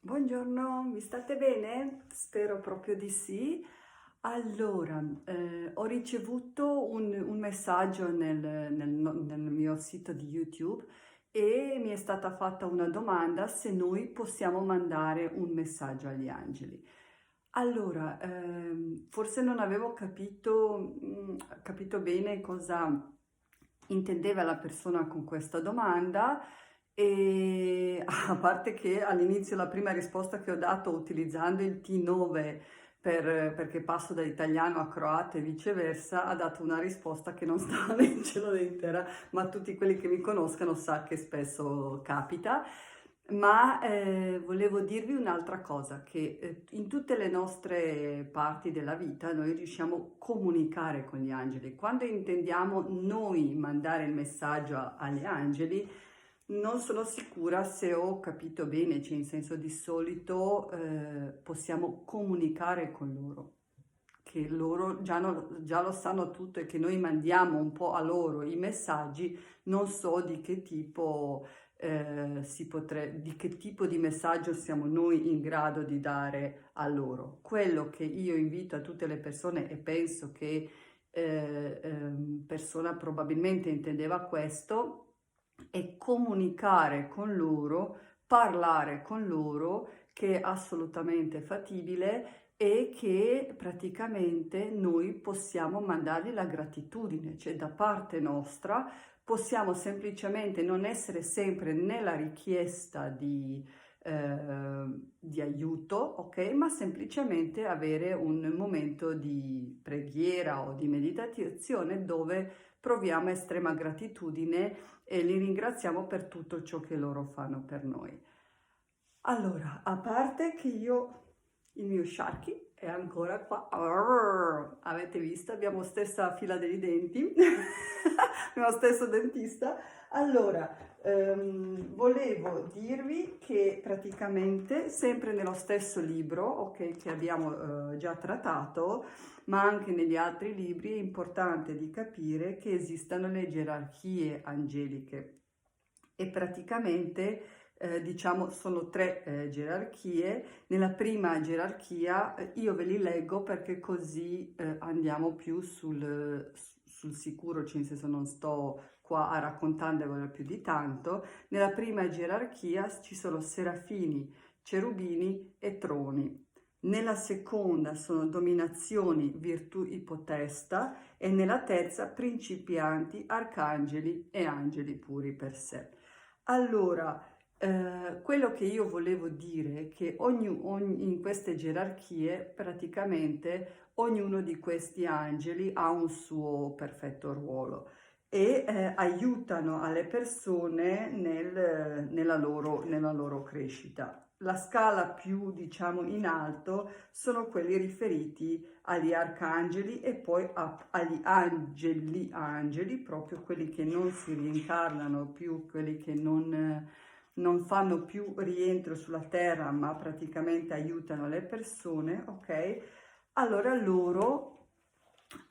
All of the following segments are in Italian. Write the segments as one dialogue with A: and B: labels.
A: Buongiorno, mi state bene? Spero proprio di sì. Allora, ho ricevuto un messaggio nel mio sito di YouTube e mi è stata fatta una domanda se noi possiamo mandare un messaggio agli angeli. Allora, forse non avevo capito bene cosa intendeva la persona con questa domanda e a parte che all'inizio la prima risposta che ho dato utilizzando il T9 perché passo da italiano a croato e viceversa, ha dato una risposta che non stava né in cielo né in terra, ma tutti quelli che mi conoscono sa che spesso capita. Ma volevo dirvi un'altra cosa, che in tutte le nostre parti della vita noi riusciamo a comunicare con gli angeli. Quando intendiamo noi mandare il messaggio agli angeli, non sono sicura se ho capito bene, cioè in senso di solito possiamo comunicare con loro, che loro già lo sanno tutto e che noi mandiamo un po' a loro i messaggi, non so di che tipo di che tipo di messaggio siamo noi in grado di dare a loro. Quello che io invito a tutte le persone e penso che persona probabilmente intendeva questo, è comunicare con loro, parlare con loro, che è assolutamente fattibile e che praticamente noi possiamo mandargli la gratitudine, cioè da parte nostra possiamo semplicemente non essere sempre nella richiesta di aiuto, ok? Ma semplicemente avere un momento di preghiera o di meditazione dove proviamo estrema gratitudine e li ringraziamo per tutto ciò che loro fanno per noi. Allora, a parte che il mio Sharky è ancora qua. Arr, avete visto? Abbiamo stessa fila dei denti, abbiamo stesso dentista. Allora, volevo dirvi che praticamente sempre nello stesso libro, ok, che abbiamo già trattato, ma anche negli altri libri è importante di capire che esistano le gerarchie angeliche e praticamente diciamo sono tre gerarchie. Nella prima gerarchia io ve li leggo perché così andiamo più sul sicuro, cioè in senso non sto qua a raccontarvelo più di tanto. Nella prima gerarchia ci sono serafini, cherubini e troni. Nella seconda sono dominazioni, virtù ipotesta e nella terza principianti, arcangeli e angeli puri per sé. Allora, quello che io volevo dire è che in queste gerarchie praticamente ognuno di questi angeli ha un suo perfetto ruolo e aiutano alle persone nella loro crescita. La scala più, diciamo, in alto sono quelli riferiti agli arcangeli e poi agli angeli, proprio quelli che non si reincarnano più, quelli che non fanno più rientro sulla terra, ma praticamente aiutano le persone, ok? Allora loro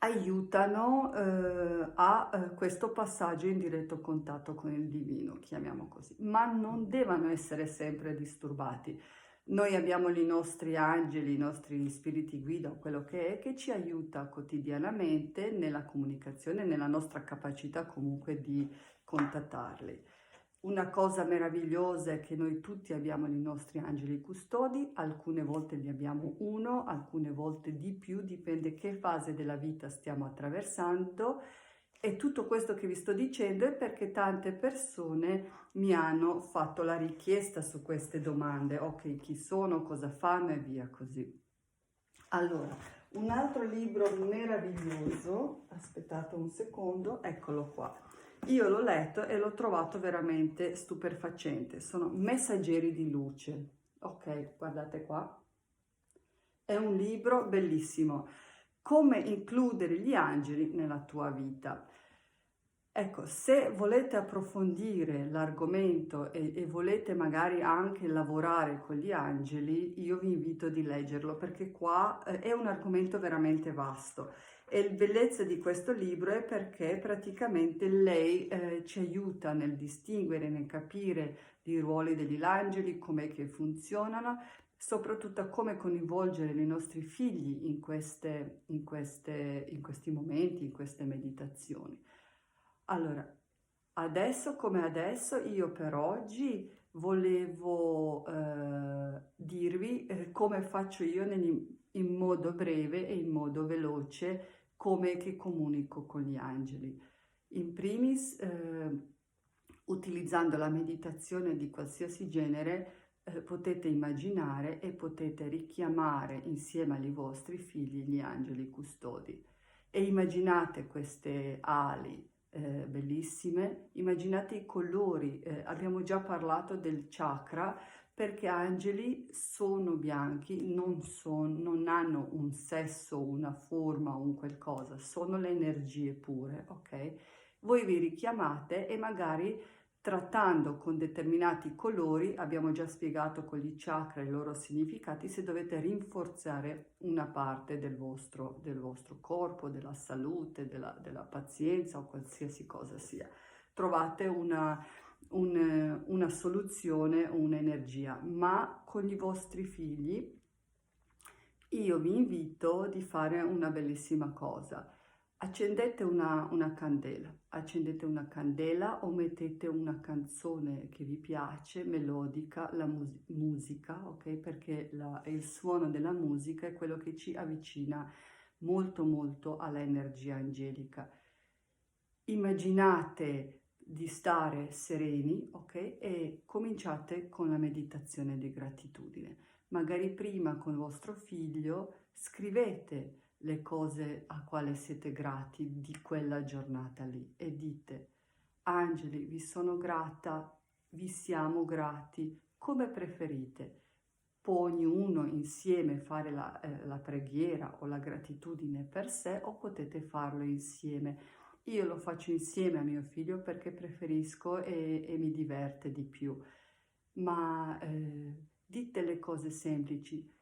A: aiutano a questo passaggio in diretto contatto con il divino, chiamiamo così, ma non devono essere sempre disturbati. Noi abbiamo i nostri angeli, i nostri spiriti guida, quello che è, che ci aiuta quotidianamente nella comunicazione, nella nostra capacità comunque di contattarli. Una cosa meravigliosa è che noi tutti abbiamo i nostri angeli custodi, alcune volte ne abbiamo uno, alcune volte di più, dipende che fase della vita stiamo attraversando. E tutto questo che vi sto dicendo è perché tante persone mi hanno fatto la richiesta su queste domande. Ok, chi sono, cosa fanno e via così. Allora, un altro libro meraviglioso, aspettate un secondo, eccolo qua. Io l'ho letto e l'ho trovato veramente stupefacente. Sono Messaggeri di luce. Ok, guardate qua. È un libro bellissimo. Come includere gli angeli nella tua vita. Ecco, se volete approfondire l'argomento e volete magari anche lavorare con gli angeli, io vi invito di leggerlo perché qua è un argomento veramente vasto. E la bellezza di questo libro è perché praticamente lei ci aiuta nel distinguere, nel capire di ruoli degli angeli, com'è che funzionano, soprattutto come coinvolgere i nostri figli in questi momenti, in queste meditazioni. Allora, adesso come adesso, io per oggi volevo dirvi come faccio io in modo breve e in modo veloce come che comunico con gli angeli. In primis, utilizzando la meditazione di qualsiasi genere, potete immaginare e potete richiamare insieme ai vostri figli gli angeli custodi. E immaginate queste ali bellissime, immaginate i colori, abbiamo già parlato del chakra, perché angeli sono bianchi, non hanno un sesso, una forma, un qualcosa, sono le energie pure, ok? Voi vi richiamate e magari trattando con determinati colori, abbiamo già spiegato con gli chakra i loro significati, se dovete rinforzare una parte del vostro corpo, della salute, della pazienza o qualsiasi cosa sia. Trovate una soluzione, un'energia, ma con i vostri figli io vi invito di fare una bellissima cosa. Accendete una candela o mettete una canzone che vi piace, melodica, la musica, ok? Perché il suono della musica è quello che ci avvicina molto molto all'energia angelica. Immaginate di stare sereni, ok? E cominciate con la meditazione di gratitudine. Magari prima con vostro figlio scrivete le cose a quale siete grati di quella giornata lì e dite: angeli, vi sono grata, vi siamo grati, come preferite. Può ognuno insieme fare la preghiera o la gratitudine per sé o potete farlo insieme. Io lo faccio insieme a mio figlio perché preferisco e mi diverte di più. Ma dite le cose semplici.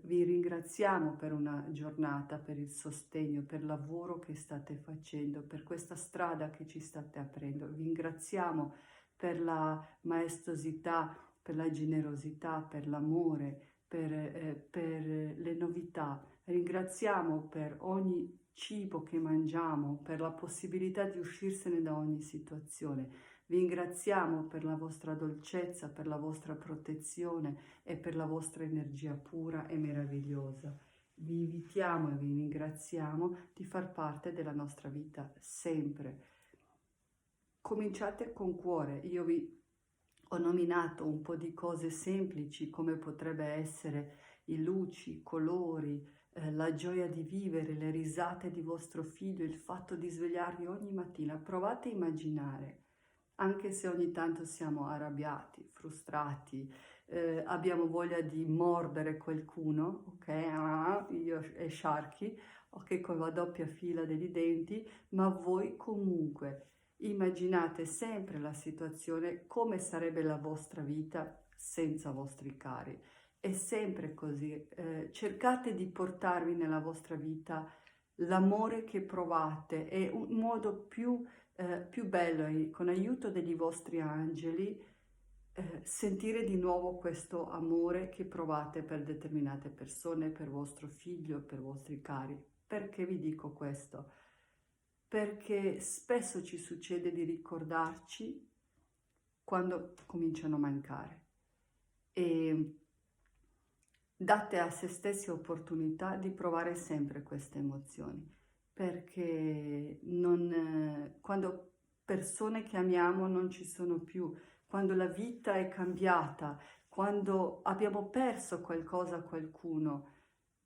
A: Vi ringraziamo per una giornata, per il sostegno, per il lavoro che state facendo, per questa strada che ci state aprendo. Vi ringraziamo per la maestosità, per la generosità, per l'amore, per le novità. Ringraziamo per ogni cibo che mangiamo, per la possibilità di uscirsene da ogni situazione. Vi ringraziamo per la vostra dolcezza, per la vostra protezione e per la vostra energia pura e meravigliosa. Vi invitiamo e vi ringraziamo di far parte della nostra vita sempre. Cominciate con cuore. Io vi ho nominato un po' di cose semplici come potrebbe essere i luci, colori, la gioia di vivere, le risate di vostro figlio, il fatto di svegliarvi ogni mattina. Provate a immaginare, anche se ogni tanto siamo arrabbiati, frustrati, abbiamo voglia di mordere qualcuno, ok? Io e Sharky, ok, con la doppia fila degli denti, ma voi comunque immaginate sempre la situazione come sarebbe la vostra vita senza vostri cari. È sempre così. Cercate di portarvi nella vostra vita l'amore che provate. È un modo più bello, con aiuto degli vostri angeli, sentire di nuovo questo amore che provate per determinate persone, per vostro figlio, per vostri cari. Perché vi dico questo? Perché spesso ci succede di ricordarci quando cominciano a mancare e date a se stessi opportunità di provare sempre queste emozioni, perché quando persone che amiamo non ci sono più, quando la vita è cambiata, quando abbiamo perso qualcosa, qualcuno,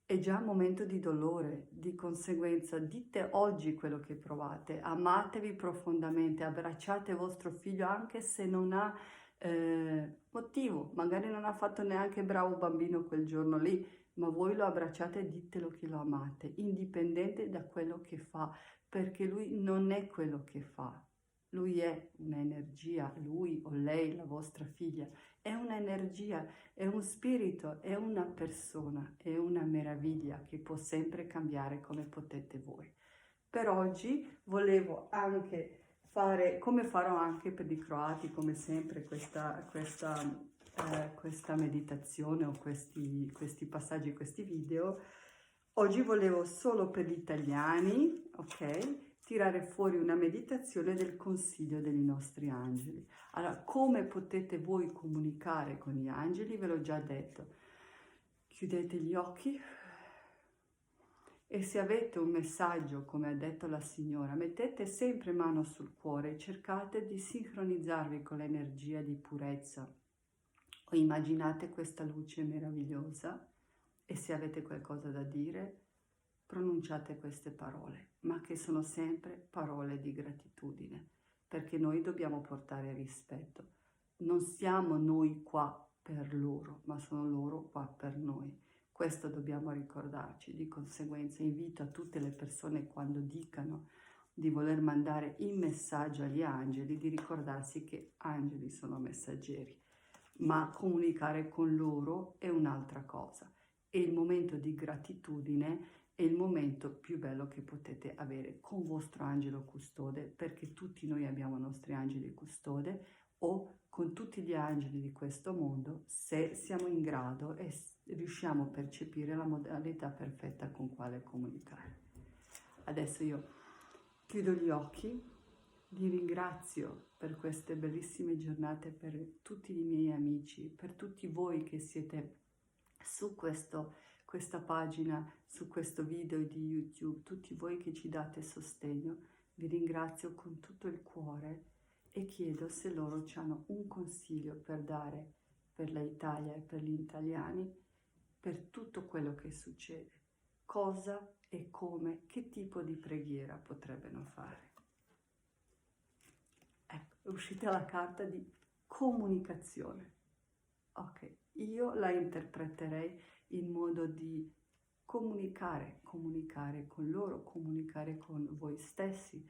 A: è già un momento di dolore. Di conseguenza dite oggi quello che provate, amatevi profondamente, abbracciate vostro figlio anche se non ha motivo, magari non ha fatto neanche bravo bambino quel giorno lì, ma voi lo abbracciate e ditelo che lo amate, indipendente da quello che fa, perché lui non è quello che fa. Lui è un'energia, lui o lei, la vostra figlia, è un'energia, è un spirito, è una persona, è una meraviglia che può sempre cambiare come potete voi. Per oggi volevo anche fare, come farò anche per i croati, come sempre, questa meditazione o questi passaggi, questi video. Oggi volevo solo per gli italiani, ok, tirare fuori una meditazione del consiglio dei nostri angeli. Allora, come potete voi comunicare con gli angeli? Ve l'ho già detto. Chiudete gli occhi e se avete un messaggio, come ha detto la signora, mettete sempre mano sul cuore e cercate di sincronizzarvi con l'energia di purezza. O immaginate questa luce meravigliosa e se avete qualcosa da dire, pronunciate queste parole, ma che sono sempre parole di gratitudine, perché noi dobbiamo portare rispetto. Non siamo noi qua per loro, ma sono loro qua per noi. Questo dobbiamo ricordarci. Di conseguenza invito a tutte le persone, quando dicano di voler mandare il messaggio agli angeli, di ricordarsi che angeli sono messaggeri, ma comunicare con loro è un'altra cosa. E il momento di gratitudine è il momento più bello che potete avere con vostro angelo custode, perché tutti noi abbiamo i nostri angeli custode, o con tutti gli angeli di questo mondo, se siamo in grado e riusciamo a percepire la modalità perfetta con quale comunicare. Adesso io chiudo gli occhi, vi ringrazio per queste bellissime giornate, per tutti i miei amici, per tutti voi che siete su questa pagina, su questo video di YouTube, tutti voi che ci date sostegno. Vi ringrazio con tutto il cuore e chiedo se loro hanno un consiglio per dare per l'Italia e per gli italiani, per tutto quello che succede. Cosa e come, che tipo di preghiera potrebbero fare? Ecco, è uscita la carta di comunicazione. Ok, io la interpreterei in modo di comunicare con loro, comunicare con voi stessi,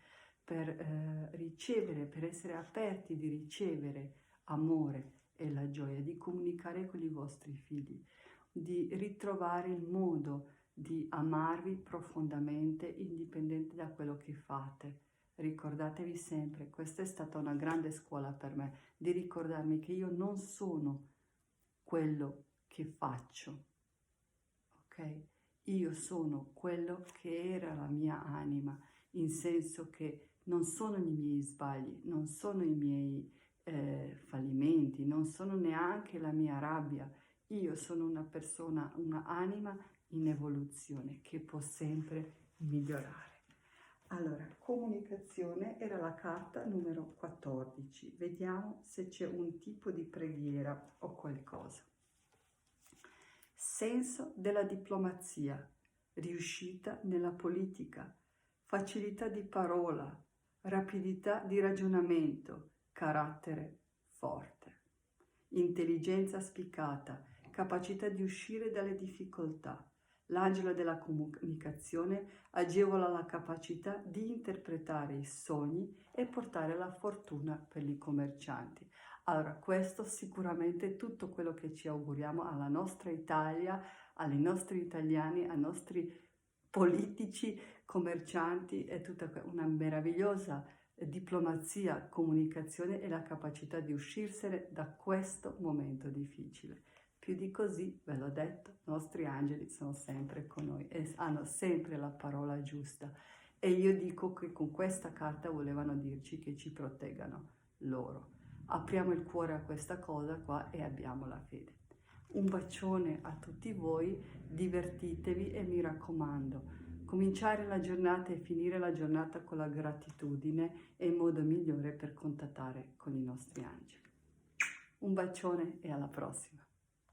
A: per ricevere, per essere aperti di ricevere amore e la gioia, di comunicare con i vostri figli, di ritrovare il modo di amarvi profondamente, indipendente da quello che fate. Ricordatevi sempre, questa è stata una grande scuola per me, di ricordarmi che io non sono quello che faccio, ok? Io sono quello che era la mia anima, in senso che non sono i miei sbagli, non sono i miei fallimenti, non sono neanche la mia rabbia. Io sono una persona, una anima in evoluzione che può sempre migliorare. Allora, comunicazione era la carta numero 14. Vediamo se c'è un tipo di preghiera o qualcosa. Senso della diplomazia, riuscita nella politica, facilità di parola, rapidità di ragionamento, carattere forte, intelligenza spiccata, capacità di uscire dalle difficoltà. L'angelo della comunicazione agevola la capacità di interpretare i sogni e portare la fortuna per i commercianti. Allora, questo sicuramente è tutto quello che ci auguriamo alla nostra Italia, ai nostri italiani, ai nostri politici, commercianti, è tutta una meravigliosa diplomazia, comunicazione e la capacità di uscirsene da questo momento difficile. Più di così, ve l'ho detto, i nostri angeli sono sempre con noi e hanno sempre la parola giusta. E io dico che con questa carta volevano dirci che ci proteggano loro. Apriamo il cuore a questa cosa qua e abbiamo la fede. Un bacione a tutti voi, divertitevi e mi raccomando, cominciare la giornata e finire la giornata con la gratitudine è il modo migliore per contattare con i nostri angeli. Un bacione e alla prossima.